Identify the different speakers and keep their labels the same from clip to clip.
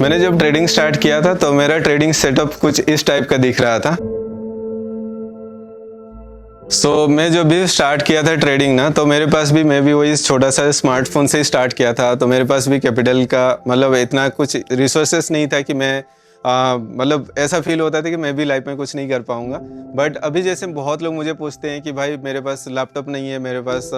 Speaker 1: मैंने जब trading start किया था तो मेरा ट्रेडिंग सेटअप कुछ इस टाइप का दिख रहा था। मैं जो भी स्टार्ट किया था ट्रेडिंग ना, तो मेरे पास भी मैं भी वही छोटा सा स्मार्टफोन से ही स्टार्ट किया था। तो मेरे पास भी कैपिटल का मतलब इतना कुछ रिसोर्सेस नहीं था कि मैं मतलब ऐसा फील होता था कि मैं भी लाइफ में कुछ नहीं कर पाऊंगा। बट अभी जैसे बहुत लोग मुझे पूछते हैं कि भाई मेरे पास लैपटॉप नहीं है, मेरे पास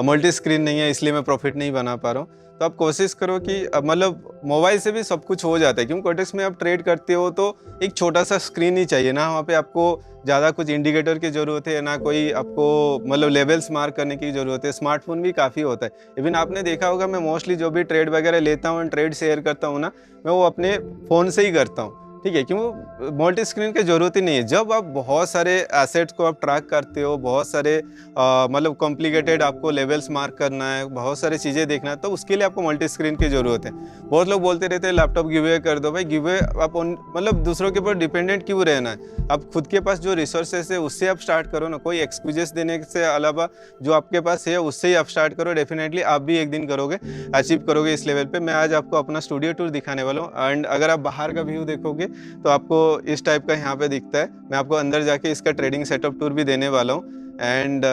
Speaker 1: मल्टी स्क्रीन नहीं है, इसलिए मैं प्रॉफिट नहीं बना पा रहा हूँ। तो आप कोशिश करो कि मतलब मोबाइल से भी सब कुछ हो जाता है, क्योंकि कोटेक्स में आप ट्रेड करते हो तो एक छोटा सा स्क्रीन ही चाहिए ना, वहाँ पे आपको ज़्यादा कुछ इंडिकेटर की ज़रूरत है ना, कोई आपको मतलब लेवल्स मार्क करने की ज़रूरत है। स्मार्टफोन भी काफ़ी होता है। इवन आपने देखा होगा मैं मोस्टली जो भी ट्रेड वगैरह लेता हूँ, ट्रेड शेयर करता हूँ ना, मैं वो अपने फ़ोन से ही करता हूँ। ठीक है, क्यों मल्टी स्क्रीन की ज़रूरत ही नहीं है। जब आप बहुत सारे एसेट्स को आप ट्रैक करते हो, बहुत सारे मतलब कॉम्प्लिकेटेड आपको लेवल्स मार्क करना है, बहुत सारी चीज़ें देखना है, तो उसके लिए आपको मल्टी स्क्रीन की ज़रूरत है। बहुत लोग बोलते रहते हैं लैपटॉप गिव अवे कर दो। भाई गिव अवे आप मतलब दूसरों के ऊपर डिपेंडेंट क्यों रहना है? आप खुद के पास जो रिसोर्सेस है उससे आप स्टार्ट करो ना। कोई एक्सक्यूजेस देने से अलावा जो आपके पास है उससे ही आप स्टार्ट करो। डेफिनेटली आप भी एक दिन करोगे, अचीव करोगे इस लेवल पे। मैं आज आपको अपना स्टूडियो टूर दिखाने वाला हूँ, एंड अगर आप बाहर का व्यू देखोगे तो आपको इस टाइप का यहाँ पे दिखता है। मैं आपको अंदर जाके इसका ट्रेडिंग सेटअप टूर भी देने वाला हूँ। एंड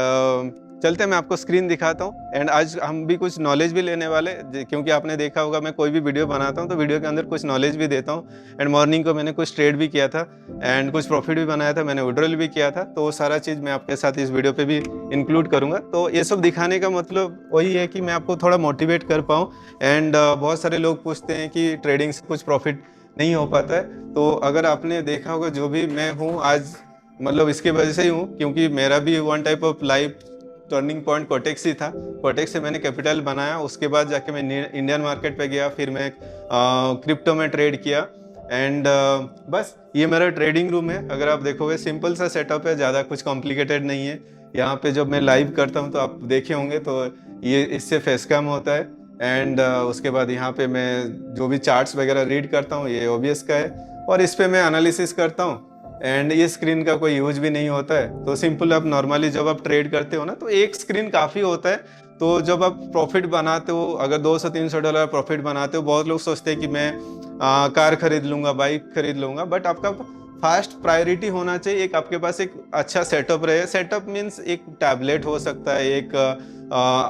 Speaker 1: चलते हैं, मैं आपको स्क्रीन दिखाता हूँ। एंड आज हम भी कुछ नॉलेज भी लेने वाले, क्योंकि आपने देखा होगा मैं कोई भी वीडियो बनाता हूँ तो वीडियो के अंदर कुछ नॉलेज भी देता हूँ। एंड मॉर्निंग को मैंने कुछ ट्रेड भी किया था एंड कुछ प्रॉफिट भी बनाया था, मैंने विड्रॉल भी किया था। तो वो सारा चीज़ मैं आपके साथ इस वीडियो पे भी इंक्लूड करूँगा। तो ये सब दिखाने का मतलब वही है कि मैं आपको थोड़ा मोटिवेट कर पाऊँ। एंड बहुत सारे लोग पूछते हैं कि ट्रेडिंग से कुछ प्रॉफिट नहीं हो पाता है। तो अगर आपने देखा होगा जो भी मैं हूँ आज, मतलब इसकी वजह से ही हूँ, क्योंकि मेरा भी one type of life turning point कोटेक्स ही था। कोटेक्स से मैंने कैपिटल बनाया, उसके बाद जाके मैं इंडियन मार्केट पे गया, फिर मैं क्रिप्टो में ट्रेड किया। एंड बस ये मेरा ट्रेडिंग रूम है। अगर आप देखोगे सिंपल सा सेटअप है, ज़्यादा कुछ कॉम्प्लिकेटेड नहीं है। यहाँ पे जब मैं लाइव करता हूँ तो आप देखे होंगे, तो ये इससे फेस कैम होता है। एंड उसके बाद यहाँ पे मैं जो भी चार्ट्स वगैरह रीड करता हूँ ये ओबीएस का है, और इस पे मैं एनालिसिस करता हूँ। एंड ये स्क्रीन का कोई यूज भी नहीं होता है। तो सिंपल आप नॉर्मली जब आप ट्रेड करते हो ना, तो एक स्क्रीन काफ़ी होता है। तो जब आप प्रॉफिट बनाते हो, अगर $200-300 प्रॉफिट बनाते हो, बहुत लोग सोचते हैं कि मैं कार खरीद लूंगा, बाइक खरीद लूंगा। बट आपका फास्ट प्रायोरिटी होना चाहिए, एक आपके पास एक अच्छा सेटअप रहे। सेटअप मीन्स एक टैबलेट हो सकता है, एक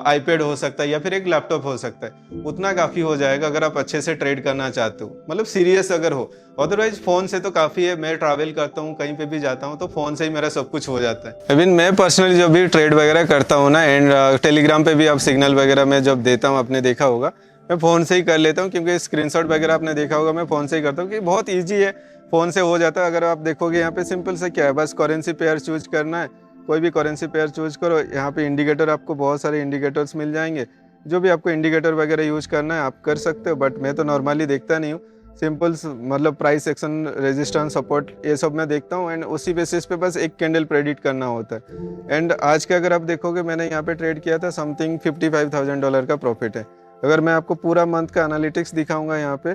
Speaker 1: आईपैड हो सकता है, या फिर एक लैपटॉप हो सकता है। उतना काफ़ी हो जाएगा अगर आप अच्छे से ट्रेड करना चाहते हो, मतलब सीरियस अगर हो। अदरवाइज फ़ोन से तो काफ़ी है। मैं ट्रैवल करता हूँ, कहीं पे भी जाता हूँ, तो फ़ोन से ही मेरा सब कुछ हो जाता है। इवन मैं पर्सनली जब भी ट्रेड वगैरह करता हूँ ना, एंड टेलीग्राम पे भी आप सिग्नल वगैरह मैं जब देता हूँ, आपने देखा होगा मैं फ़ोन से ही कर लेता हूँ, क्योंकि स्क्रीनशॉट वगैरह आपने देखा होगा मैं फ़ोन से ही करता हूँ, कि बहुत ईजी है, फ़ोन से हो जाता है। अगर आप देखोगे यहाँ पे सिंपल से क्या है, बस करेंसी पेयर चूज करना है। कोई भी करेंसी पेयर चूज करो, यहाँ पे इंडिकेटर आपको बहुत सारे इंडिकेटर्स मिल जाएंगे। जो भी आपको इंडिकेटर वगैरह यूज करना है आप कर सकते हो, बट मैं तो नॉर्मली देखता नहीं हूँ। सिंपल मतलब प्राइस एक्शन, रेजिस्टेंस, सपोर्ट, ये सब मैं देखता हूँ। एंड उसी बेसिस पे बस एक कैंडल प्रेडिक्ट करना होता है। एंड आज का अगर आप देखोगे मैंने यहाँ पे ट्रेड किया था, समथिंग $55,000 का प्रॉफिट है। अगर मैं आपको पूरा मंथ का एनालिटिक्स दिखाऊंगा यहाँ पे,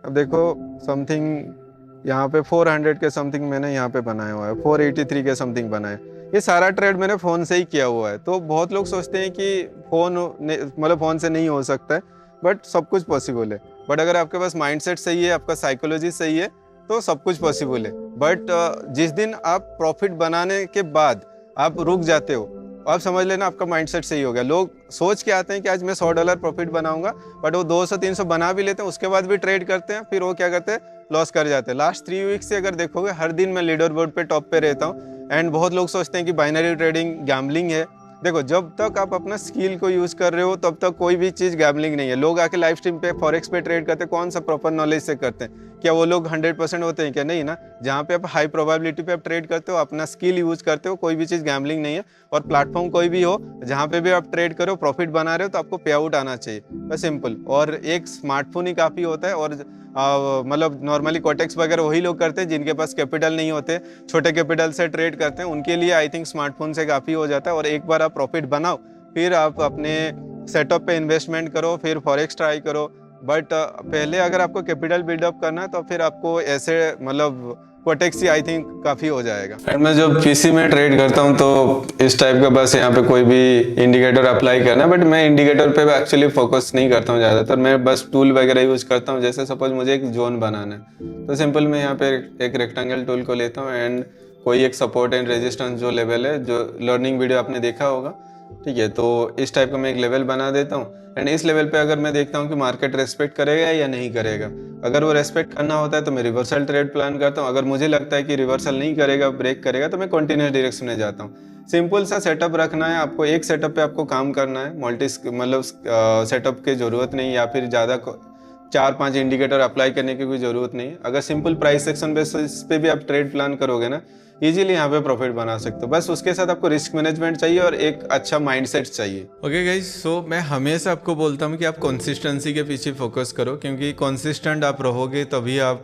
Speaker 1: अब देखो समथिंग यहाँ पे 400 के समथिंग मैंने यहाँ पे बनाया हुआ है, 483 के समथिंग बनाया। ये सारा ट्रेड मैंने फ़ोन से ही किया हुआ है। तो बहुत लोग सोचते हैं कि फ़ोन मतलब फ़ोन से नहीं हो सकता है, बट सब कुछ पॉसिबल है। बट अगर आपके पास माइंडसेट सही है, आपका साइकोलॉजी सही है, तो सब कुछ पॉसिबल है। बट जिस दिन आप प्रॉफिट बनाने के बाद आप रुक जाते हो, आप समझ लेना आपका माइंडसेट सही हो गया। लोग सोच के आते हैं कि आज मैं $100 प्रॉफिट बनाऊंगा, बट वो 200-300 बना भी लेते हैं, उसके बाद भी ट्रेड करते हैं, फिर वो क्या करते हैं, लॉस कर जाते हैं। लास्ट 3 वीक से अगर देखोगे हर दिन मैं लीडर बोर्ड पे टॉप पे रहता हूँ। एंड बहुत लोग सोचते हैं कि बाइनरी ट्रेडिंग गैम्बलिंग है। देखो, जब तक आप अपना स्किल को यूज़ कर रहे हो तब तक कोई भी चीज़ गैम्बलिंग नहीं है। लोग आके लाइव स्ट्रीम पे फॉरेक्स पे ट्रेड करते हैं, कौन सा प्रॉपर नॉलेज से करते हैं? क्या वो लोग 100% होते हैं क्या? नहीं ना। जहाँ पे आप हाई प्रोबेबिलिटी पे आप ट्रेड करते हो, अपना स्किल यूज़ करते हो, कोई भी चीज़ गैम्बलिंग नहीं है। और प्लेटफॉर्म कोई भी हो, जहाँ पे भी आप ट्रेड करो, प्रॉफिट बना रहे हो, तो आपको पे आउट आना चाहिए, बस सिंपल। और एक स्मार्टफोन ही काफ़ी होता है। और मतलब नॉर्मली कोटेक्स वगैरह वही लोग करते हैं जिनके पास कैपिटल नहीं होते, छोटे कैपिटल से ट्रेड करते हैं। उनके लिए आई थिंक स्मार्टफोन से काफ़ी हो जाता है। और एक बार आप प्रॉफिट बनाओ, फिर आप अपने सेटअप पे इन्वेस्टमेंट करो, फिर फॉरेक्स ट्राई करो। बट पहले अगर आपको कैपिटल बिल्डअप करना है तो फिर आपको ऐसे मतलब कोटेक्सी आई थिंक काफ़ी हो जाएगा। एंड मैं जब पीसी में ट्रेड करता हूँ तो इस टाइप का बस यहाँ पे कोई भी इंडिकेटर अप्लाई करना है, बट मैं इंडिकेटर पे एक्चुअली फोकस नहीं करता हूँ ज़्यादातर। मैं बस टूल वगैरह यूज करता हूँ। जैसे सपोज मुझे एक जोन बनाना है तो सिंपल मैं यहाँ पे एक रेक्टेंगल टूल को लेता हूँ एंड कोई एक सपोर्ट एंड रेजिस्टेंस जो लेवल है, जो लर्निंग वीडियो आपने देखा होगा, ठीक है, तो इस टाइप का मैं एक लेवल बना देता हूँ। एंड इस लेवल पे अगर मैं देखता हूँ कि मार्केट रेस्पेक्ट करेगा या नहीं करेगा, अगर वो रेस्पेक्ट करना होता है तो मैं रिवर्सल ट्रेड प्लान करता हूँ। अगर मुझे लगता है कि रिवर्सल नहीं करेगा, ब्रेक करेगा, तो मैं कंटिन्यूस डायरेक्शन में जाता हूँ। सिंपल सा सेटअप रखना है आपको, एक सेटअप पे आपको काम करना है। मल्टी मतलब सेटअप की ज़रूरत नहीं, या फिर ज़्यादा 4-5 इंडिकेटर अप्लाई करने की कोई ज़रूरत नहीं। अगर सिंपल प्राइस सेक्शन बेसिस पे भी आप ट्रेड प्लान करोगे ना, इजीली यहाँ पे प्रॉफिट बना सकते हो। बस उसके साथ आपको रिस्क मैनेजमेंट चाहिए और एक अच्छा माइंडसेट चाहिए। ओके गाइस, सो मैं हमेशा आपको बोलता हूँ कि आप कंसिस्टेंसी के पीछे फोकस करो, क्योंकि कंसिस्टेंट आप रहोगे तभी आप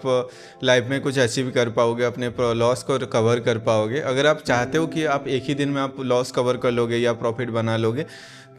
Speaker 1: लाइफ में कुछ अचीव कर पाओगे, अपने लॉस को कवर कर पाओगे। अगर आप चाहते हो कि आप एक ही दिन में आप लॉस कवर कर लोगे या प्रॉफिट बना लोगे,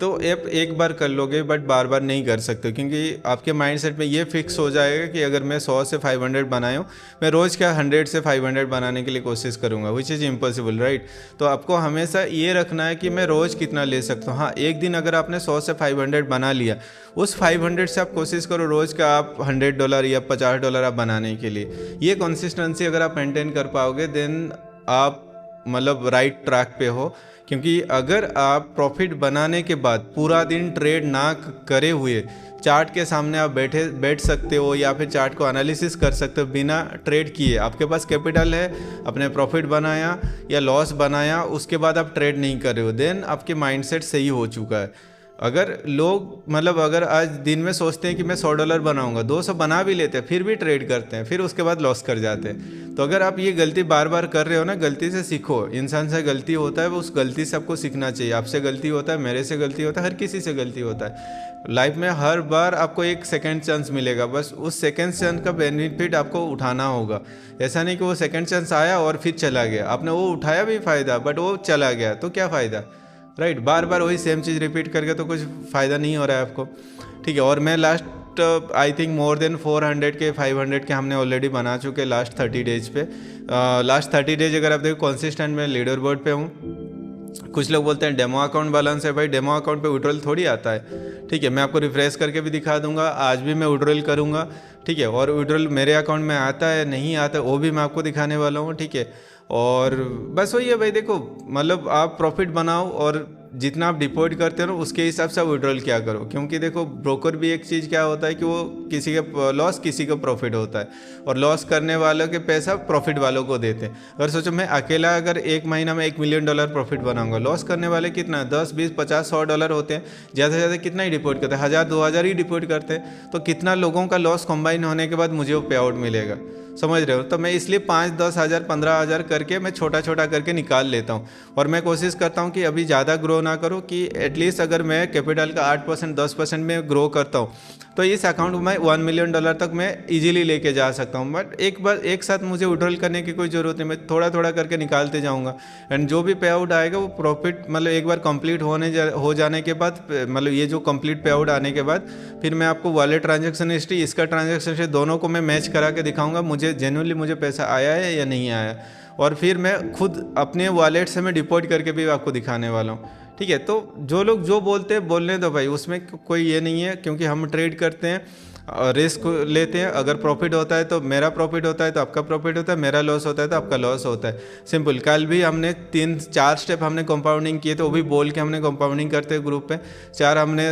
Speaker 1: तो आप एक बार कर लोगे बट बार बार नहीं कर सकते, क्योंकि आपके माइंडसेट में ये फिक्स हो जाएगा कि अगर मैं 100 से 500 बनाया हूँ, मैं रोज़ क्या 100 से 500 बनाने के लिए कोशिश करूँगा, विच इज़ इम्पॉसिबल, राइट। तो आपको हमेशा ये रखना है कि मैं रोज़ कितना ले सकता हूँ। हाँ, एक दिन अगर आपने 100 से 500 बना लिया, उस 500 से आप कोशिश करो रोज़ का आप $100 या $50 आप बनाने के लिए। ये कंसिस्टेंसी अगर आप मेंटेन कर पाओगे, देन आप मतलब राइट ट्रैक पे हो। क्योंकि अगर आप प्रॉफिट बनाने के बाद पूरा दिन ट्रेड ना करे हुए चार्ट के सामने आप बैठ सकते हो, या फिर चार्ट को एनालिसिस कर सकते हो बिना ट्रेड किए, आपके पास कैपिटल है, अपने प्रॉफिट बनाया या लॉस बनाया, उसके बाद आप ट्रेड नहीं कर रहे हो, देन आपके माइंडसेट सही हो चुका है। अगर लोग मतलब अगर आज दिन में सोचते हैं कि मैं $100 बनाऊंगा, 200 बना भी लेते हैं, फिर भी ट्रेड करते हैं, फिर उसके बाद लॉस कर जाते हैं। तो अगर आप ये गलती बार बार कर रहे हो ना, गलती से सीखो। इंसान से गलती होता है, वो उस गलती से आपको सीखना चाहिए। आपसे गलती होता है, मेरे से गलती होता है, हर किसी से गलती होता है। लाइफ में हर बार आपको एक सेकेंड चांस मिलेगा, बस उस सेकेंड चांस का बेनिफिट आपको उठाना होगा। ऐसा नहीं कि वो सेकेंड चांस आया और फिर चला गया, आपने वो उठाया भी फ़ायदा बट वो चला गया, तो क्या फ़ायदा, राइट। बार बार वही सेम चीज़ रिपीट करके तो कुछ फ़ायदा नहीं हो रहा है आपको, ठीक है। और मैं last I think more than 400 के 500 के हमने ऑलरेडी बना चुके लास्ट 30 डेज पे। लास्ट 30 डेज अगर आप देखो कंसिस्टेंट मैं लीडर बोर्ड पे हूँ। कुछ लोग बोलते हैं डेमो अकाउंट बैलेंस है, भाई डेमो अकाउंट पे विड्रॉल थोड़ी आता है, ठीक है। मैं आपको रिफ्रेश करके भी दिखा दूंगा, आज भी मैं विड्रॉल करूंगा, ठीक है। और विड्रॉल मेरे अकाउंट में आता है नहीं आता है वो भी मैं आपको दिखाने वाला हूँ, ठीक है। और बस वही है भाई, देखो मतलब आप प्रॉफिट बनाओ और जितना आप डिपॉजिट करते हो ना उसके हिसाब से आप विड्रॉल क्या करो। क्योंकि देखो ब्रोकर भी एक चीज़ क्या होता है कि वो किसी का लॉस किसी का प्रॉफिट होता है, और लॉस करने वालों के पैसा प्रॉफिट वालों को देते हैं। अगर सोचो मैं अकेला अगर एक महीना में $1 मिलियन प्रॉफिट बनाऊंगा, लॉस करने वाले कितना 10, 20, 50, $100 होते हैं, ज़्यादा से ज़्यादा कितना ही डिपॉजिट करते हैं, 1000-2000 ही डिपॉजिट करते हैं। तो कितना लोगों का लॉस कंबाइन होने के बाद मुझे वो पे आउट मिलेगा, समझ रहे हो। तो मैं इसलिए 5-10 हज़ार 15,000 करके मैं छोटा छोटा करके निकाल लेता हूँ। और मैं कोशिश करता हूँ कि अभी ज़्यादा ग्रो ना करूँ, कि एटलीस्ट अगर मैं कैपिटल का 8% 10% में ग्रो करता हूँ तो इस अकाउंट में $1 मिलियन तक मैं इजीली लेके जा सकता हूँ। बट एक बार एक साथ मुझे विड्रॉल करने की कोई ज़रूरत नहीं, मैं थोड़ा थोड़ा करके निकालते जाऊँगा। एंड जो भी पे आउट आएगा वो प्रॉफिट मतलब एक बार कंप्लीट हो जाने के बाद, मतलब ये जो कंप्लीट पे आउट आने के बाद फिर मैं आपको वॉलेट ट्रांजैक्शन हिस्ट्री, इसका ट्रांजैक्शन हिस्ट्री दोनों को मैं मैच करा के दिखाऊंगा मुझे जेन्युइनली मुझे पैसा आया है या नहीं आया। और फिर मैं खुद अपने वॉलेट से मैं डिपॉजिट करके भी आपको दिखाने वाला हूँ, ठीक है। तो जो लोग जो बोलते हैं बोलने दो भाई, उसमें कोई ये नहीं है, क्योंकि हम ट्रेड करते हैं, रिस्क लेते हैं। अगर प्रॉफिट होता है तो मेरा प्रॉफिट होता है, तो आपका प्रॉफिट होता है, मेरा लॉस होता है तो आपका लॉस होता है, सिंपल। कल भी हमने 3-4 स्टेप हमने कंपाउंडिंग किए थे, वो भी बोल के हमने कंपाउंडिंग करते हैं ग्रुप पे। 4 हमने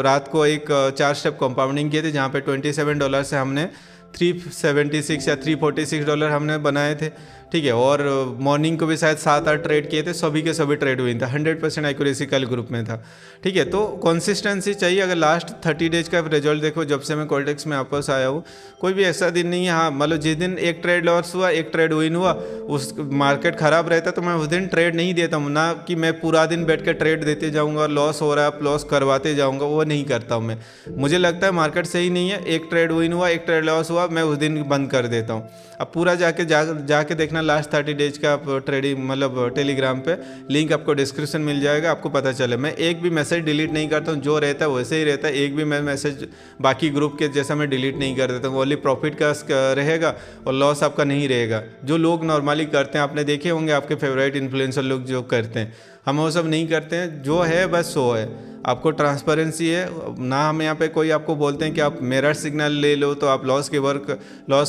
Speaker 1: रात को एक 4 स्टेप कंपाउंडिंग किए थे, जहाँ पे $27 से हमने $376 या $346 हमने बनाए थे, ठीक है। और मॉर्निंग को भी शायद 7-8 ट्रेड किए थे, सभी के सभी ट्रेड हुए थे, 100% एक्यूरेसी कल ग्रुप में था, ठीक है। तो कंसिस्टेंसी चाहिए। अगर लास्ट 30 डेज का रिजल्ट देखो, जब से मैं कोल्टेक्स में वापस आया हूँ, कोई भी ऐसा दिन नहीं है। हाँ मतलब जिस दिन एक ट्रेड लॉस हुआ एक ट्रेड विन हुआ, उस मार्केट ख़राब रहता तो मैं उस दिन ट्रेड नहीं देता हूँ, ना कि मैं पूरा दिन बैठ कर ट्रेड देते जाऊँगा, लॉस हो रहा है लॉस करवाते जाऊँगा, वो नहीं करता हूँ मैं। मुझे लगता है मार्केट सही नहीं है, एक ट्रेड विन हुआ एक ट्रेड लॉस हुआ, हुआ मैं उस दिन बंद कर देता हूँ। अब पूरा जाके देखना लास्ट 30 डेज का ट्रेडिंग मतलब टेलीग्राम पे लिंक आपको डिस्क्रिप्शन मिल जाएगा, आपको पता चले। मैं एक भी मैसेज डिलीट नहीं करता हूँ, जो रहता है वैसे ही रहता है। एक भी मैं मैसेज बाकी ग्रुप के जैसा मैं डिलीट नहीं कर देता हूँ। ओनली प्रॉफिट का रहेगा और लॉस आपका नहीं रहेगा। जो लोग नॉर्मली करते हैं, आपने देखे होंगे आपके फेवरेट इन्फ्लुएंसर लोग जो करते हैं, हम वो सब नहीं करते हैं। जो है बस सो है। आपको ट्रांसपेरेंसी है ना। हम यहाँ पे कोई आपको बोलते हैं कि आप मेरा सिग्नल ले लो तो आप लॉस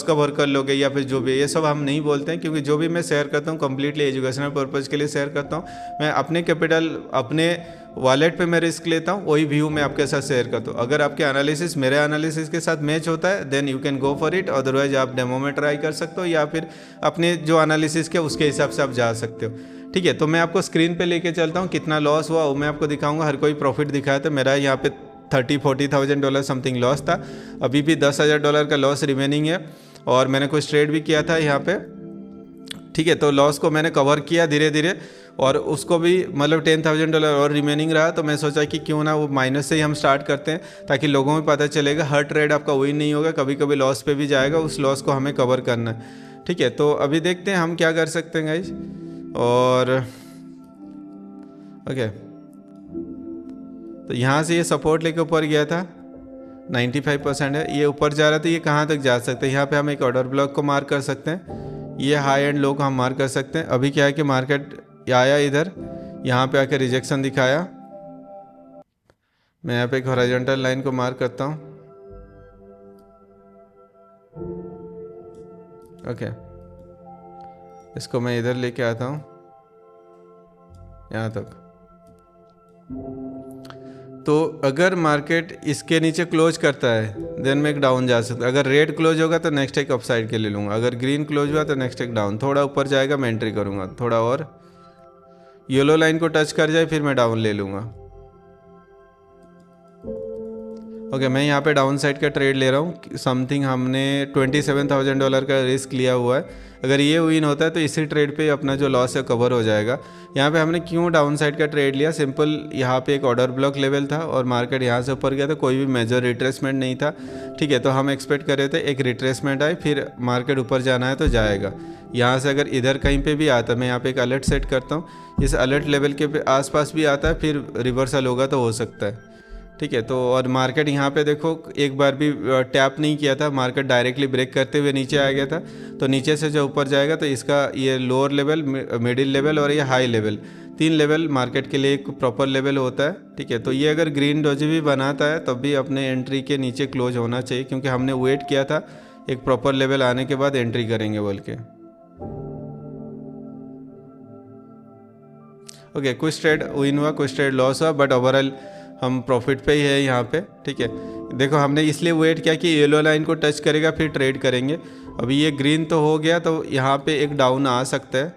Speaker 1: कवर कर लोगे या फिर जो भी, ये सब हम नहीं बोलते हैं। क्योंकि जो भी मैं शेयर करता हूँ कम्प्लीटली एजुकेशनल पर्पज़ के लिए शेयर करता हूँ। मैं अपने कैपिटल अपने वॉलेट पे मैं रिस्क लेता हूँ, वही व्यू मैं आपके साथ शेयर करता हूँ। अगर आपके एनालिसिस मेरे एनालिसिस के साथ मैच होता है then you can go for it, otherwise आप डेमो में ट्राई कर सकते हो या फिर अपने जो एनालिसिस के उसके हिसाब से आप जा सकते हो। ठीक है, तो मैं आपको स्क्रीन पे लेके चलता हूँ, कितना लॉस हुआ वो मैं आपको दिखाऊंगा। हर कोई प्रॉफिट दिखाया था। मेरा यहाँ पे $30,000-40,000 समथिंग लॉस था। अभी भी $10,000 का लॉस रिमेनिंग है और मैंने कुछ ट्रेड भी किया था यहाँ पे। ठीक है, तो लॉस को मैंने कवर किया धीरे धीरे और उसको भी मतलब $10,000 और रिमेनिंग रहा। तो मैं सोचा कि क्यों ना वो माइनस से ही हम स्टार्ट करते हैं ताकि लोगों में पता चलेगा हर ट्रेड आपका वही नहीं होगा, कभी कभी लॉस पे भी जाएगा, उस लॉस को हमें कवर करना है। ठीक है, तो अभी देखते हैं हम क्या कर सकते हैं गाइज। और ओके, तो यहाँ से ये सपोर्ट लेके ऊपर गया था, 95% है। ये ऊपर जा रहा था, ये कहाँ तक जा सकते हैं। यहाँ पे हम एक ऑर्डर ब्लॉक को मार्क कर सकते हैं, ये हाई एंड लो को हम मार्क कर सकते हैं। अभी क्या है कि मार्केट आया इधर, यहाँ पे आकर रिजेक्शन दिखाया। मैं यहाँ पे एक हॉरिजॉन्टल लाइन को मार्क करता हूँ। ओके, इसको मैं इधर लेके आता हूँ यहाँ तक। तो अगर मार्केट इसके नीचे क्लोज करता है देन मैं एक डाउन जा सकता हूँ। अगर रेड क्लोज होगा तो नेक्स्ट एक अपसाइड के ले लूँगा। अगर ग्रीन क्लोज हुआ तो नेक्स्ट एक डाउन। थोड़ा ऊपर जाएगा मैं एंट्री करूँगा, थोड़ा और येलो लाइन को टच कर जाए फिर मैं डाउन ले लूँगा। ओके, मैं यहाँ पे डाउन साइड का ट्रेड ले रहा हूँ। समथिंग हमने $27,000 का रिस्क लिया हुआ है। अगर ये विन होता है तो इसी ट्रेड पे अपना जो लॉस है कवर हो जाएगा। यहाँ पे हमने क्यों डाउन साइड का ट्रेड लिया, सिंपल यहाँ पे एक ऑर्डर ब्लॉक लेवल था और मार्केट यहाँ से ऊपर गया था, कोई भी मेजर रिट्रेसमेंट नहीं था। ठीक है, तो हम एक्सपेक्ट कर रहे थे एक रिट्रेसमेंट आए फिर मार्केट ऊपर जाना है तो जाएगा। यहाँ से अगर इधर कहीं पे भी आता है, मैं यहाँ पे एक अलर्ट सेट करता हूँ, इस अलर्ट लेवल के आसपास भी आता है फिर रिवर्सल होगा तो हो सकता है। ठीक है, तो और मार्केट यहाँ पे देखो एक बार भी टैप नहीं किया था, मार्केट डायरेक्टली ब्रेक करते हुए नीचे आ गया था। तो नीचे से जो ऊपर जाएगा तो इसका ये लोअर लेवल, मिडिल लेवल और ये हाई लेवल, 3 लेवल मार्केट के लिए एक प्रॉपर लेवल होता है। ठीक है, तो ये अगर ग्रीन डोजी भी बनाता है तब भी अपने एंट्री के नीचे क्लोज होना चाहिए, क्योंकि हमने वेट किया था एक प्रॉपर लेवल आने के बाद एंट्री करेंगे बोल के। ओके, कुछ ट्रेड विन हुआ, कुछ ट्रेड लॉस हुआ, बट ओवरऑल हम प्रॉफिट पे ही है यहाँ पे। ठीक है, देखो हमने इसलिए वेट किया कि येलो लाइन को टच करेगा फिर ट्रेड करेंगे। अभी ये ग्रीन तो हो गया तो यहाँ पे एक डाउन आ सकता है।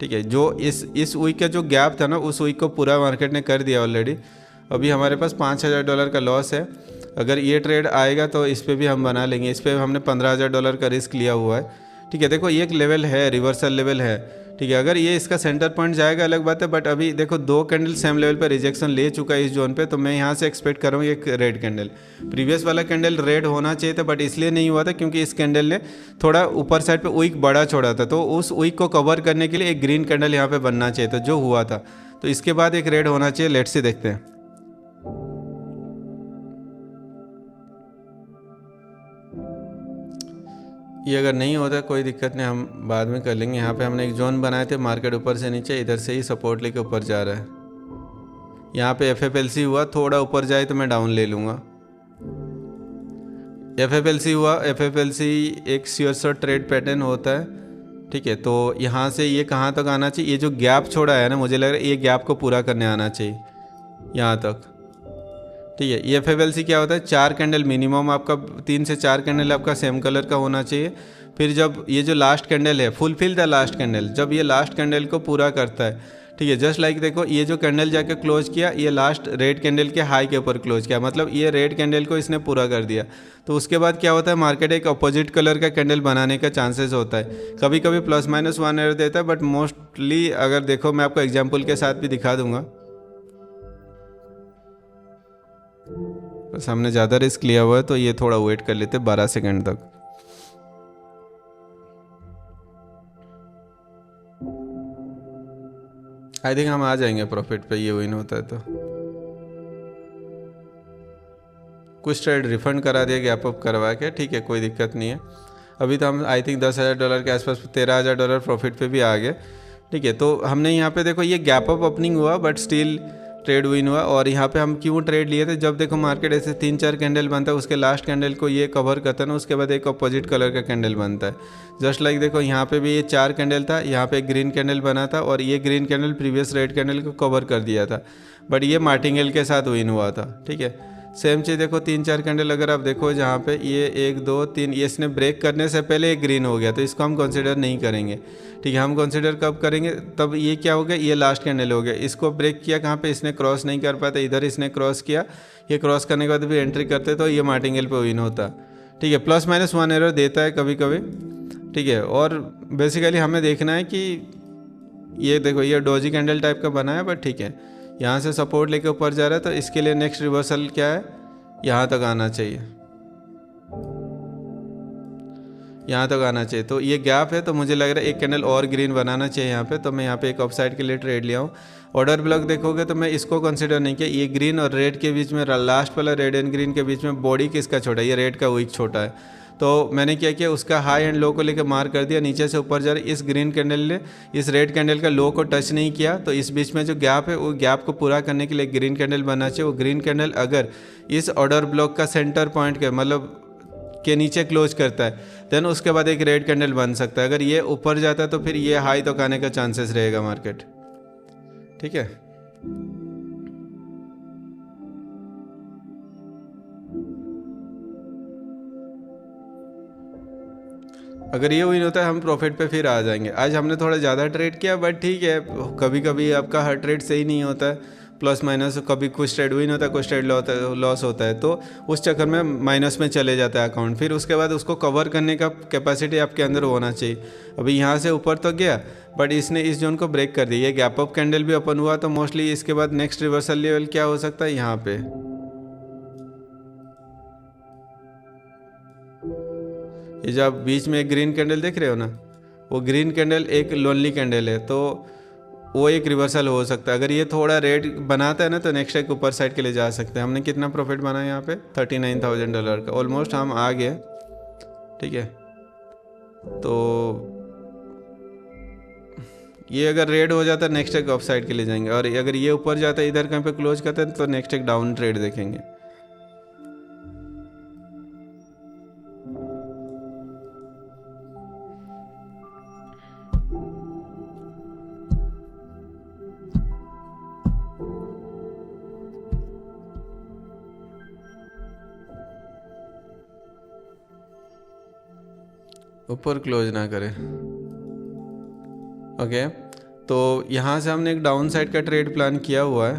Speaker 1: ठीक है, जो इस वीक का जो गैप था ना, उस वीक को पूरा मार्केट ने कर दिया ऑलरेडी। अभी हमारे पास $5,000 का लॉस है। अगर ये ट्रेड आएगा तो इस पर भी हम बना लेंगे। इस पर हमने $15,000 का रिस्क लिया हुआ है। ठीक है, देखो ये एक लेवल है, रिवर्सल लेवल है। ठीक है, अगर ये इसका सेंटर पॉइंट जाएगा अलग बात है, बट अभी देखो 2 कैंडल सेम लेवल पर रिजेक्शन ले चुका है इस जोन पे। तो मैं यहाँ से एक्सपेक्ट कर रहा हूँ एक रेड कैंडल। प्रीवियस वाला कैंडल रेड होना चाहिए था बट इसलिए नहीं हुआ था क्योंकि इस कैंडल ने थोड़ा ऊपर साइड पे वीक बड़ा छोड़ा था। तो उस वीक को कवर करने के लिए एक ग्रीन कैंडल यहाँ पे बनना चाहिए था, जो हुआ था। तो इसके बाद एक रेड होना चाहिए। लेट्स से देखते हैं। ये अगर नहीं होता कोई दिक्कत नहीं, हम बाद में कर लेंगे। यहाँ पे हमने एक जोन बनाए थे, मार्केट ऊपर से नीचे, इधर से ही सपोर्ट लेके ऊपर जा रहा है। यहाँ पे FFLC हुआ, थोड़ा ऊपर जाए तो मैं डाउन ले लूँगा। FFLC हुआ, FFLC एक श्योर शॉट ट्रेड पैटर्न होता है। ठीक है, तो यहाँ से ये कहाँ तक आना चाहिए, ये जो गैप छोड़ा है ना, मुझे लग रहा है ये गैप को पूरा करने आना चाहिए यहाँ तक। ठीक है, ये FFLC क्या होता है, 4 कैंडल मिनिमम आपका, 3 से 4 कैंडल आपका सेम कलर का होना चाहिए। फिर जब ये जो लास्ट कैंडल है, फुलफिल द लास्ट कैंडल, जब ये लास्ट कैंडल को पूरा करता है। ठीक है, जस्ट लाइक देखो ये जो कैंडल जाके क्लोज किया, ये लास्ट रेड कैंडल के हाई के ऊपर क्लोज किया, मतलब ये रेड कैंडल को इसने पूरा कर दिया। तो उसके बाद क्या होता है, मार्केट एक अपोजिट कलर का कैंडल बनाने का चांसेस होता है। कभी कभी +-1 एरर देता है, बट मोस्टली अगर देखो मैं आपको एग्जाम्पल के साथ भी दिखा दूंगा। बस हमने ज़्यादा रिस्क लिया हुआ है तो ये थोड़ा वेट कर लेते 12 सेकंड तक। आई थिंक हम आ जाएंगे प्रॉफिट पे, ये विन होता है तो। कुछ ट्रेड रिफंड करा दिया गैप अप करवा के, ठीक है कोई दिक्कत नहीं है। अभी तो हम आई थिंक $10,000 के आसपास $13,000 प्रॉफिट पे भी आ गए, ठीक है। तो हमने यहाँ पे देखो ये गैप अप ओपनिंग हुआ बट स्टिल ट्रेड विन हुआ। और यहाँ पे हम क्यों ट्रेड लिए थे, जब देखो मार्केट ऐसे 3-4 कैंडल बनता है, उसके लास्ट कैंडल को ये कवर करता है ना, उसके बाद एक अपोजिट कलर का कैंडल बनता है। जस्ट लाइक देखो यहाँ पे भी ये 4 कैंडल था, यहाँ पे एक ग्रीन कैंडल बना था और ये green candle previous red candle को कवर कर दिया था, बट ये मार्टिंगेल के साथ विन हुआ था, ठीक है। सेम चीज़ देखो 3-4 कैंडल अगर आप देखो जहाँ पे ये 1 2 3 ये इसने ब्रेक करने से पहले एक ग्रीन हो गया, तो इसको हम कंसिडर नहीं करेंगे, ठीक है। हम कंसिडर कब करेंगे, तब ये क्या हो गया, ये लास्ट कैंडल हो गया, इसको ब्रेक किया कहाँ पे, इसने क्रॉस नहीं कर पाया, तो इधर इसने क्रॉस किया, ये क्रॉस करने के बाद भी एंट्री करते तो ये मार्टिंगेल पे विन होता, ठीक है। +-1 एरर देता है कभी कभी, ठीक है। और बेसिकली हमें देखना है कि ये देखो ये डोजी कैंडल टाइप का बना है, बट ठीक है यहाँ से सपोर्ट लेके ऊपर जा रहा है, तो इसके लिए नेक्स्ट रिवर्सल क्या है, यहाँ तक आना चाहिए, यहाँ तक आना चाहिए। तो ये गैप है, तो मुझे लग रहा है एक कैंडल और ग्रीन बनाना चाहिए यहाँ पे, तो मैं यहाँ पे एक अपसाइड के लिए ट्रेड लिया हूँ। ऑर्डर ब्लॉक देखोगे तो मैं इसको कंसिडर नहीं किया, ये ग्रीन और रेड के बीच में, लास्ट वाला रेड एंड ग्रीन के बीच में बॉडी किसका छोटा है, ये रेड का विक छोटा है, तो मैंने क्या किया उसका हाई एंड लो को लेकर मार्क कर दिया, नीचे से ऊपर जा रहा है। इस ग्रीन कैंडल ने इस रेड कैंडल का लो को टच नहीं किया, तो इस बीच में जो गैप है वो गैप को पूरा करने के लिए ग्रीन कैंडल बनना चाहिए। वो ग्रीन कैंडल अगर इस ऑर्डर ब्लॉक का सेंटर पॉइंट के मतलब के नीचे क्लोज करता है, देन उसके बाद एक रेड कैंडल बन सकता है। अगर ये ऊपर जाता है तो फिर ये हाई तक आने का चांसेस रहेगा मार्केट, ठीक है। अगर ये विन होता है हम प्रॉफिट पे फिर आ जाएंगे। आज हमने थोड़ा ज़्यादा ट्रेड किया, बट ठीक है, कभी कभी आपका हर ट्रेड सही नहीं होता है, +- कभी कुछ ट्रेड विन होता है, कुछ ट्रेड लॉस होता है, तो उस चक्कर में माइनस में चले जाता है अकाउंट। फिर उसके बाद उसको कवर करने का कैपेसिटी आपके अंदर होना चाहिए। अभी यहाँ से ऊपर तो गया, बट इसने इस जोन को ब्रेक कर दिया, ये गैप अप कैंडल भी ओपन हुआ, तो मोस्टली इसके बाद नेक्स्ट रिवर्सल लेवल क्या हो सकता है, यहाँ पे ये जो आप बीच में एक ग्रीन कैंडल देख रहे हो ना, वो ग्रीन कैंडल एक लोनली कैंडल है, तो वो एक रिवर्सल हो सकता है। अगर ये थोड़ा रेड बनाता है ना, तो नेक्स्ट एक ऊपर साइड के लिए जा सकते हैं। हमने कितना प्रॉफिट बनाया यहाँ पे, $39,000 का, ऑलमोस्ट हम आ गए, ठीक है। तो ये अगर रेड हो जाता है नेक्स्ट एक अप साइड के लिए जाएंगे, और अगर ये ऊपर जाता है इधर कहीं पे क्लोज करते हैं तो नेक्स्ट एक डाउन ट्रेड देखेंगे। ऊपर क्लोज ना करे, ओके। तो यहाँ से हमने एक डाउन साइड का ट्रेड प्लान किया हुआ है।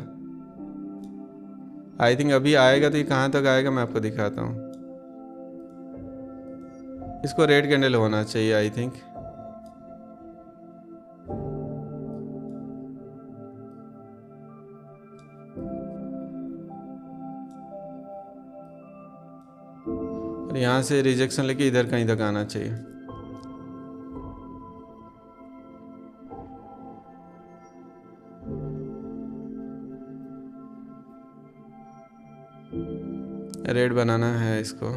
Speaker 1: आई थिंक अभी आएगा, तो ये कहाँ तक आएगा मैं आपको दिखाता हूँ। इसको रेड कैंडल होना चाहिए आई थिंक, और यहाँ से रिजेक्शन लेके इधर कहीं तक आना चाहिए। रेड बनाना है इसको।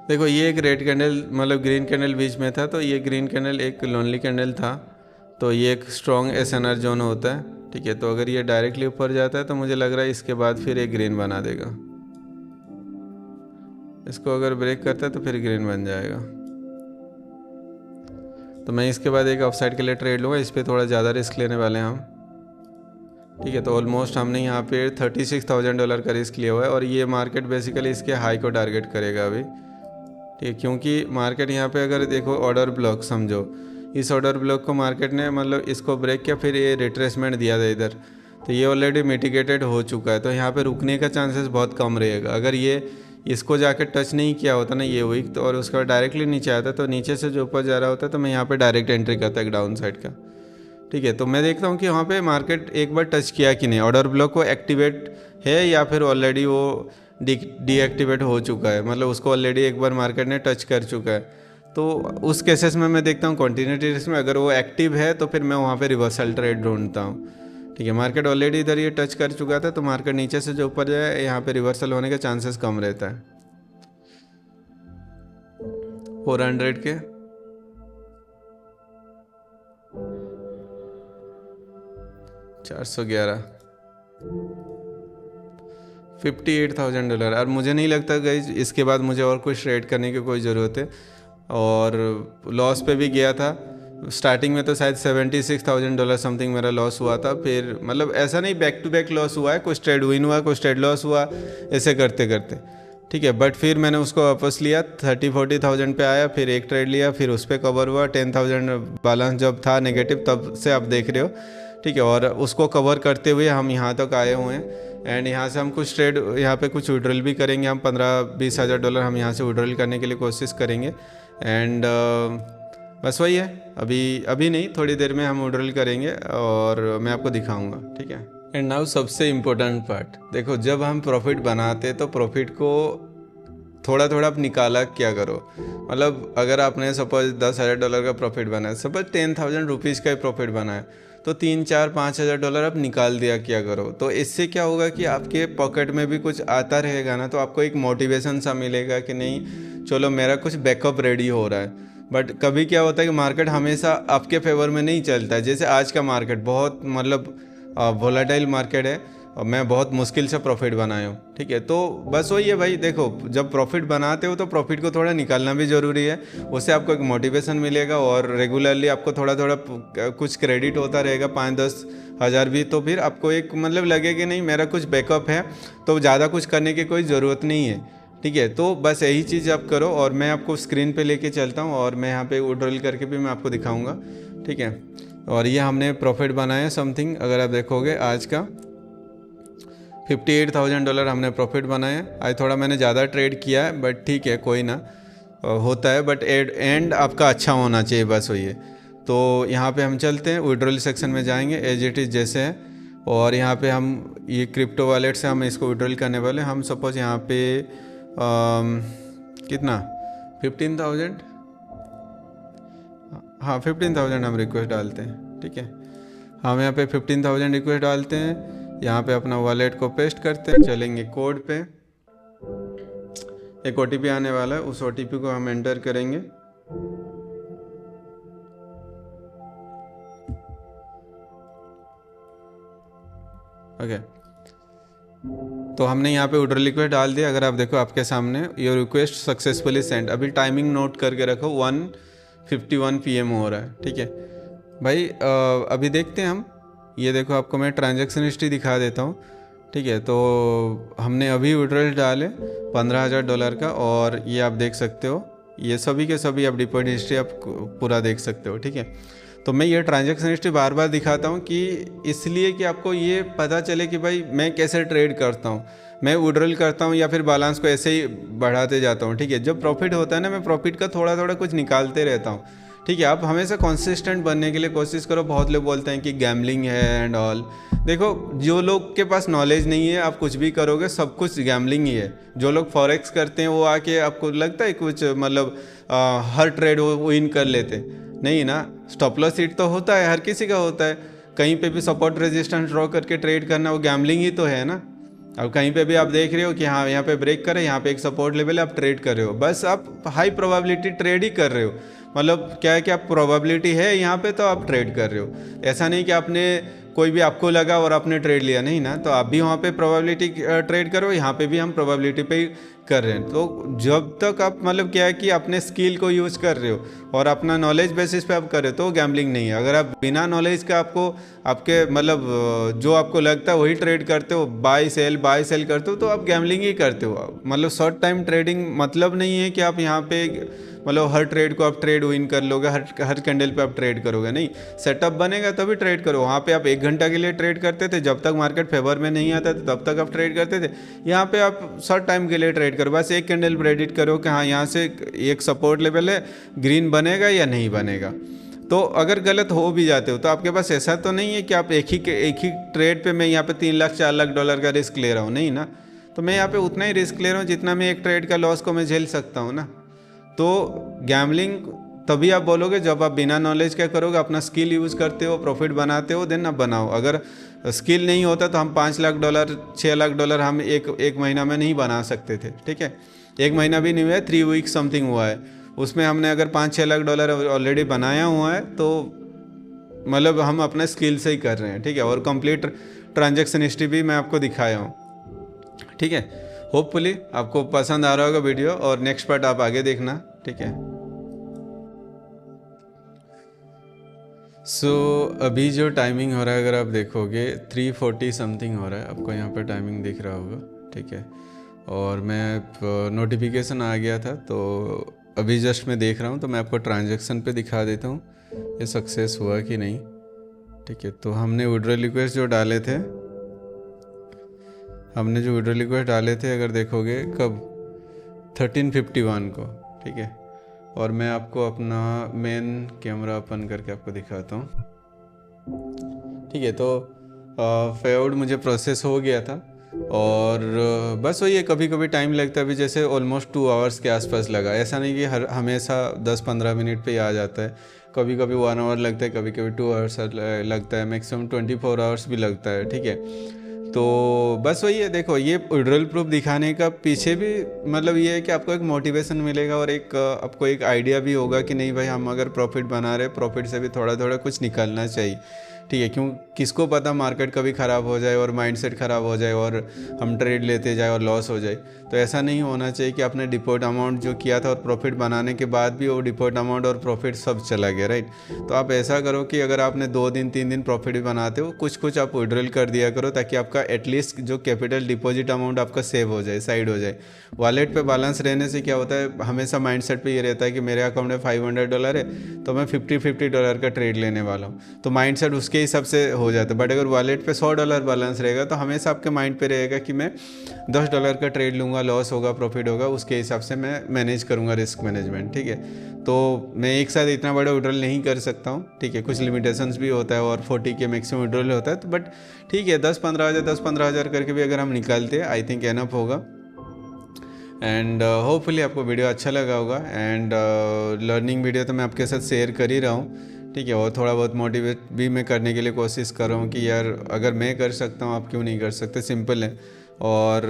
Speaker 1: देखो ये एक रेड कैंडल मतलब ग्रीन कैंडल बीच में था, तो ये ग्रीन कैंडल एक लोनली कैंडल था, तो ये एक स्ट्रॉन्ग SNR जोन होता है, ठीक है। तो अगर ये डायरेक्टली ऊपर जाता है तो मुझे लग रहा है इसके बाद फिर एक ग्रीन बना देगा। इसको अगर ब्रेक करता है तो फिर ग्रीन बन जाएगा। तो मैं इसके बाद एक ऑफसाइड के लिए ट्रेड लूँगा, इस पर थोड़ा ज़्यादा रिस्क लेने वाले हैं हम, ठीक है। तो ऑलमोस्ट हमने यहाँ पे $36,000 का रिस्क लिया हुआ है, और ये मार्केट बेसिकली इसके हाई को टारगेट करेगा अभी, ठीक है। क्योंकि मार्केट यहाँ पे अगर देखो ऑर्डर ब्लॉक समझो, इस ऑर्डर ब्लॉक को मार्केट ने मतलब इसको ब्रेक किया, फिर ये रिट्रेसमेंट दिया था इधर, तो ये ऑलरेडी मिटिगेटेड हो चुका है, तो यहाँ पे रुकने का चांसेस बहुत कम रहेगा। अगर ये इसको जाकर टच नहीं किया होता ना ये वीक, तो और उसके बाद डायरेक्टली नीचे आता, तो नीचे से जो ऊपर जा रहा होता, तो मैं यहाँ पे डायरेक्ट एंट्री करता एक डाउन साइड का, ठीक है। तो मैं देखता हूँ कि वहाँ पे मार्केट एक बार टच किया कि नहीं, ऑर्डर ब्लॉक को एक्टिवेट है या फिर ऑलरेडी वो डीएक्टिवेट हो चुका है, मतलब उसको ऑलरेडी एक बार मार्केट ने टच कर चुका है। तो उस केसेस में मैं देखता हूँ कंटिन्यूटी रिस्क में अगर वो एक्टिव है तो फिर मैं वहाँ पे रिवर्सल ट्रेड ढूंढता हूँ। ठीक है, मार्केट ऑलरेडी इधर ये टच कर चुका था तो मार्केट नीचे से जो ऊपर जाए यहाँ पे रिवर्सल होने के चांसेस कम रहता है। 400 के 411 $58,000। और मुझे नहीं लगता गाइस इसके बाद मुझे और कुछ ट्रेड करने की कोई ज़रूरत है। और लॉस पे भी गया था स्टार्टिंग में तो शायद $76,000 समथिंग मेरा लॉस हुआ था। फिर मतलब ऐसा नहीं बैक टू बैक लॉस हुआ है, कुछ ट्रेड विन हुआ कुछ ट्रेड लॉस हुआ, ऐसे करते करते। ठीक है, बट फिर मैंने उसको वापस लिया 30-40,000 पे आया, फिर एक ट्रेड लिया, फिर उस पर कवर हुआ 10,000 बैलेंस जब था नेगेटिव तब से आप देख रहे हो। ठीक है, और उसको कवर करते हुए हम यहाँ तक आए हुए हैं। एंड यहाँ से हम कुछ ट्रेड यहाँ पे कुछ विड्रॉल भी करेंगे, हम $15-20 हज़ार हम यहाँ से विड्रॉल करने के लिए कोशिश करेंगे। एंड बस वही है, अभी नहीं, थोड़ी देर में हम विड्रॉल करेंगे और मैं आपको दिखाऊंगा। ठीक है, एंड नाउ सबसे इम्पोर्टेंट पार्ट देखो, जब हम प्रॉफिट बनाते तो प्रॉफिट को थोड़ा थोड़ा आप निकाला क्या करो। मतलब अगर आपने सपोज $10,000 का प्रॉफिट बनाया, सपोज 10,000 रुपीज़ का ही प्रॉफिट बनाया, तो $3-4-5 हज़ार आप निकाल दिया क्या करो। तो इससे क्या होगा कि आपके पॉकेट में भी कुछ आता रहेगा ना, तो आपको एक मोटिवेशन सा मिलेगा कि नहीं चलो मेरा कुछ बैकअप रेडी हो रहा है। बट कभी क्या होता है कि मार्केट हमेशा आपके फेवर में नहीं चलता है। जैसे आज का मार्केट बहुत मतलब वोलेटाइल मार्केट है और मैं बहुत मुश्किल से प्रॉफिट बनाया हूँ। ठीक है, तो बस वही है भाई, देखो जब प्रॉफिट बनाते हो तो प्रॉफिट को थोड़ा निकालना भी ज़रूरी है। उससे आपको एक मोटिवेशन मिलेगा और रेगुलरली आपको थोड़ा थोड़ा कुछ क्रेडिट होता रहेगा, 5-10 हज़ार भी, तो फिर आपको एक मतलब लगे कि नहीं मेरा कुछ बैकअप है, तो ज़्यादा कुछ करने की कोई ज़रूरत नहीं है। ठीक है, तो बस यही चीज़ आप करो और मैं आपको स्क्रीन पे लेके चलता हूँ और मैं यहाँ पे विड्रॉल करके भी मैं आपको दिखाऊंगा। ठीक है, और ये हमने प्रॉफिट बनाया समथिंग, अगर आप देखोगे आज का $58,000 हमने प्रॉफिट बनाया। आज थोड़ा मैंने ज़्यादा ट्रेड किया है बट ठीक है, कोई ना, होता है, बट एंड आपका अच्छा होना चाहिए, बस वही है। तो यहाँ पे हम चलते हैं, विड्रॉल सेक्शन में जाएंगे एज इट इज़ जैसे है, और यहाँ पे हम ये क्रिप्टो वॉलेट से हम इसको विड्रॉल करने वाले। हम सपोज यहाँ पे कितना 15,000, हाँ 15,000 हम रिक्वेस्ट डालते हैं। ठीक है, हम यहाँ पे 15,000 रिक्वेस्ट डालते हैं, यहाँ पे अपना वॉलेट को पेस्ट करते हैं, चलेंगे कोड पे, एक OTP आने वाला है, उस OTP को हम एंटर करेंगे। ओके, तो हमने यहाँ पे विड्रॉल रिक्वेस्ट डाल दिया। अगर आप देखो आपके सामने योर रिक्वेस्ट सक्सेसफुली सेंड, अभी टाइमिंग नोट करके रखो 1:51 PM हो रहा है। ठीक है भाई, अभी देखते हैं हम, ये देखो आपको मैं ट्रांजैक्शन हिस्ट्री दिखा देता हूँ। ठीक है, तो हमने अभी विड्रॉल डाले $15,000 का, और ये आप देख सकते हो, ये सभी के सभी आप डिपॉजिट हिस्ट्री आप पूरा देख सकते हो। ठीक है, तो मैं ये ट्रांजैक्शन हिस्ट्री बार बार दिखाता हूँ कि इसलिए कि आपको ये पता चले कि भाई मैं कैसे ट्रेड करता हूँ, मैं विड्रॉल करता हूँ या फिर बैलेंस को ऐसे ही बढ़ाते जाता हूँ। ठीक है, जब प्रॉफिट होता है ना, मैं प्रॉफिट का थोड़ा थोड़ा कुछ निकालते रहता हूँ। ठीक है, आप हमेशा कंसिस्टेंट बनने के लिए कोशिश करो। बहुत लोग बोलते हैं कि गैम्बलिंग है एंड ऑल, देखो जो लोग के पास नॉलेज नहीं है, आप कुछ भी करोगे सब कुछ गैम्बलिंग ही है। जो लोग फॉरेक्स करते हैं वो आके आपको लगता है कुछ मतलब हर ट्रेड वो विन कर लेते, नहीं ना। स्टॉप लॉस हिट तो होता है, हर किसी का होता है। कहीं पे भी सपोर्ट रेजिस्टेंस ड्रॉ करके ट्रेड करना वो गैम्बलिंग ही तो है ना। अब कहीं पे भी आप देख रहे हो कि हाँ यहाँ पे ब्रेक करे, यहाँ पे एक सपोर्ट लेवल है, आप ट्रेड कर रहे हो, बस आप हाई प्रोबेबिलिटी ट्रेड ही कर रहे हो। मतलब क्या है कि आप प्रोबेबिलिटी है यहाँ पे तो आप ट्रेड कर रहे हो। ऐसा नहीं कि आपने कोई भी आपको लगा और आपने ट्रेड लिया, नहीं ना। तो आप भी वहाँ पे प्रोबेबिलिटी ट्रेड करो, यहाँ पे भी हम प्रोबेबिलिटी पे कर रहे हैं। तो जब तक आप मतलब क्या है कि अपने स्किल को यूज़ कर रहे हो और अपना नॉलेज बेसिस पे आप कर रहे हो तो गैम्बलिंग नहीं है। अगर आप बिना नॉलेज का आपको आपके मतलब जो आपको लगता है वही ट्रेड करते हो, बाय सेल करते हो, तो आप गैम्बलिंग ही करते हो। मतलब शॉर्ट टाइम ट्रेडिंग मतलब नहीं है कि आप यहाँ पे मतलब हर ट्रेड को आप ट्रेड विन कर लोगे, हर कैंडल पे आप ट्रेड करोगे, नहीं। सेटअप बनेगा तभी ट्रेड करो। वहाँ पे आप 1 घंटा के लिए ट्रेड करते थे, जब तक मार्केट फेवर में नहीं आता था तब तक आप ट्रेड करते थे। यहाँ पे आप शॉर्ट टाइम के लिए ट्रेड करो, बस एक कैंडल प्रेडिक्ट करो कि हाँ यहाँ से एक सपोर्ट लेवल है, ग्रीन बनेगा या नहीं बनेगा। तो अगर गलत हो भी जाते हो तो आपके पास ऐसा तो नहीं है कि आप एक ही ट्रेड पे मैं यहाँ पे 3 लाख 4 लाख डॉलर का रिस्क ले रहा हूँ, नहीं ना। तो मैं यहाँ पे उतना ही रिस्क ले रहा हूँ जितना मैं एक ट्रेड का लॉस को मैं झेल सकता हूँ ना। तो गैम्बलिंग तभी आप बोलोगे जब आप बिना नॉलेज क्या करोगे, अपना स्किल यूज़ करते हो, प्रॉफिट बनाते हो, देन आप बनाओ। अगर स्किल नहीं होता तो हम $5 लाख 6 लाख डॉलर हम एक महीना में नहीं बना सकते थे, ठीक है। 1 महीना भी नहीं हुआ है, 3 वीक्स समथिंग हुआ है, उसमें हमने अगर $5-6 लाख डॉलर ऑलरेडी बनाया हुआ है, तो मतलब हम अपने स्किल से ही कर रहे हैं, ठीक है। और कंप्लीट ट्रांजैक्शन हिस्ट्री भी मैं आपको दिखाया हूँ, ठीक है। होपफुली आपको पसंद आ रहा होगा वीडियो, और नेक्स्ट पार्ट आप आगे देखना, ठीक है। सो अभी जो टाइमिंग हो रहा है, अगर आप देखोगे 3:40 समथिंग हो रहा है, आपको यहाँ पे टाइमिंग दिख रहा होगा, ठीक है। और मैं नोटिफिकेशन आ गया था, तो अभी जस्ट मैं देख रहा हूँ, तो मैं आपको ट्रांजैक्शन पे दिखा देता हूँ ये सक्सेस हुआ कि नहीं, ठीक है। तो हमने विड्रॉल रिक्वेस्ट जो डाले थे, अगर देखोगे कब 13:51 को, ठीक है। और मैं आपको अपना मेन कैमरा ओपन करके आपको दिखाता हूँ, ठीक है। तो पेआउट मुझे प्रोसेस हो गया था, और बस वही है, कभी कभी टाइम लगता है। अभी जैसे ऑलमोस्ट 2 आवर्स के आसपास लगा, ऐसा नहीं कि हमेशा 10-15 मिनट पे ही आ जाता है, कभी कभी 1 आवर लगता है, कभी कभी 2 आवर्स लगता है, मैक्सिमम 24 आवर्स भी लगता है, ठीक है। तो बस वही है, देखो ये विड्रॉल प्रूफ दिखाने का पीछे भी मतलब ये है कि आपको एक मोटिवेशन मिलेगा, और एक आपको एक आइडिया भी होगा कि नहीं भाई, हम अगर प्रॉफिट बना रहे, प्रॉफिट से भी थोड़ा थोड़ा कुछ निकलना चाहिए, ठीक है। क्यों, किसको पता मार्केट कभी ख़राब हो जाए और माइंडसेट ख़राब हो जाए और हम ट्रेड लेते जाए और लॉस हो जाए। तो ऐसा नहीं होना चाहिए कि आपने डिपॉजिट अमाउंट जो किया था और प्रॉफिट बनाने के बाद भी वो डिपॉजिट अमाउंट और प्रॉफिट सब चला गया, राइट। तो आप ऐसा करो कि अगर आपने 2 दिन 3 दिन प्रॉफिट भी बनाते हो, कुछ कुछ आप विड्रॉल कर दिया करो, ताकि आपका एटलीस्ट जो कैपिटल डिपॉजिट अमाउंट आपका सेव हो जाए, साइड हो जाए। वॉलेट पे बैलेंस रहने से क्या होता है, हमेशा माइंडसेट पे ये रहता है कि मेरे अकाउंट में $500 है, तो मैं $50 का ट्रेड लेने वाला हूँ, तो माइंडसेट उसके हिसाब से हो जाता है। बट अगर वॉलेट पे $100 बैलेंस रहेगा, तो हमेशा आपके माइंड पे रहेगा कि मैं $10 का ट्रेड लूँगा, लॉस होगा प्रॉफिट होगा, उसके हिसाब से मैं मैनेज करूँगा, रिस्क मैनेजमेंट, ठीक है। तो मैं एक साथ इतना बड़ा विड्रॉल नहीं कर सकता हूँ, ठीक है, कुछ लिमिटेशंस भी होता है, और 40 के मैक्सिमम विड्रॉल होता है, तो बट ठीक है, 10-15 हज़ार करके भी अगर हम निकालते हैं, आई थिंक एनफ होगा। एंड होपफुली आपको वीडियो अच्छा लगा होगा, एंड लर्निंग वीडियो तो मैं आपके साथ शेयर कर ही रहा हूँ, ठीक है। और थोड़ा बहुत मोटिवेट भी मैं करने के लिए कोशिश कर रहा हूँ कि यार अगर मैं कर सकता हूँ, आप क्यों नहीं कर सकते, सिंपल है। और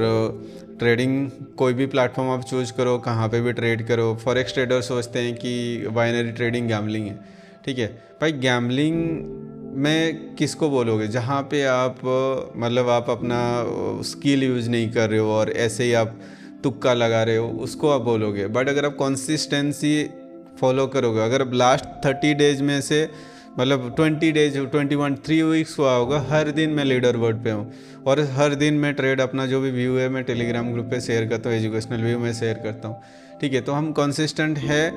Speaker 1: ट्रेडिंग कोई भी प्लेटफॉर्म आप चूज करो, कहाँ पे भी ट्रेड करो। फॉरेक्स ट्रेडर सोचते हैं कि बाइनरी ट्रेडिंग गैम्बलिंग है, ठीक है भाई। गैम्बलिंग में किसको बोलोगे, जहाँ पे आप मतलब आप अपना स्किल यूज़ नहीं कर रहे हो और ऐसे ही आप तुक्का लगा रहे हो, उसको आप बोलोगे। बट अगर आप कंसिस्टेंसी फॉलो करोगे, अगर लास्ट 30 डेज में से मतलब 20 डेज 21 3 वीक्स हुआ होगा, हर दिन मैं लीडर बोर्ड पे हूँ, और हर दिन मैं ट्रेड अपना जो भी व्यू है मैं टेलीग्राम ग्रुप पे शेयर करता हूँ, एजुकेशनल व्यू में शेयर करता हूँ, ठीक है। तो हम कंसिस्टेंट है,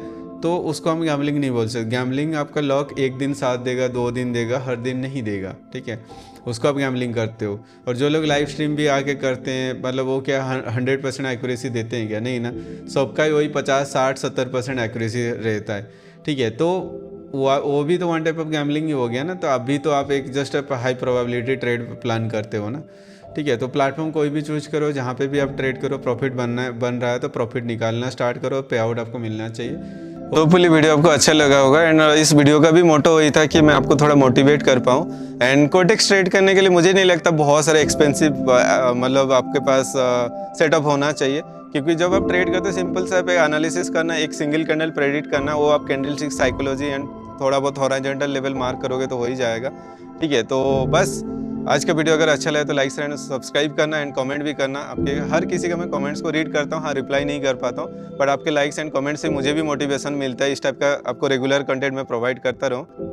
Speaker 1: तो उसको हम गैम्बलिंग नहीं बोल सकते। गैम्बलिंग आपका लॉक एक दिन साथ देगा, 2 दिन देगा, हर दिन नहीं देगा, ठीक है, उसको आप गैम्बलिंग करते हो। और जो लोग लाइव स्ट्रीम भी आके करते हैं, मतलब वो क्या 100% एक्यूरेसी देते हैं क्या, नहीं ना, सबका ही वही 50-60-70% एक्यूरेसी रहता है, ठीक है। तो वो भी तो वन टाइप ऑफ गैम्बलिंग ही हो गया ना। तो अभी तो आप एक just high probability trade plan करते हो ना, ठीक है। तो प्लेटफॉर्म कोई भी चूज करो, जहाँ पे भी आप ट्रेड करो, प्रॉफिट बन रहा है तो प्रॉफिट निकालना स्टार्ट करो, पे आउट आपको मिलना चाहिए। होपफुली वीडियो आपको अच्छा लगा होगा, एंड इस वीडियो का भी मोटो वही था कि मैं आपको थोड़ा मोटिवेट कर पाऊँ। एंड कोटेक्स ट्रेड करने के लिए मुझे नहीं लगता बहुत सारे एक्सपेंसिव मतलब आपके पास सेटअप होना चाहिए, क्योंकि जब आप ट्रेड करते सिंपल सा पे एनालिसिस करना, एक सिंगल कैंडल प्रेडिक्ट करना, वो आप कैंडलस्टिक साइकोलॉजी एंड थोड़ा बहुत हॉरिजॉन्टल लेवल मार्क करोगे तो हो ही जाएगा, ठीक है। तो बस आज का वीडियो अगर अच्छा लगे तो लाइक एंड सब्सक्राइब करना, एंड कमेंट भी करना। आपके हर किसी का मैं कमेंट्स को रीड करता हूँ, हाँ रिप्लाई नहीं कर पाता हूँ, बट आपके लाइक्स एंड कमेंट्स से मुझे भी मोटिवेशन मिलता है, इस टाइप का आपको रेगुलर कंटेंट मैं प्रोवाइड करता रहूँ।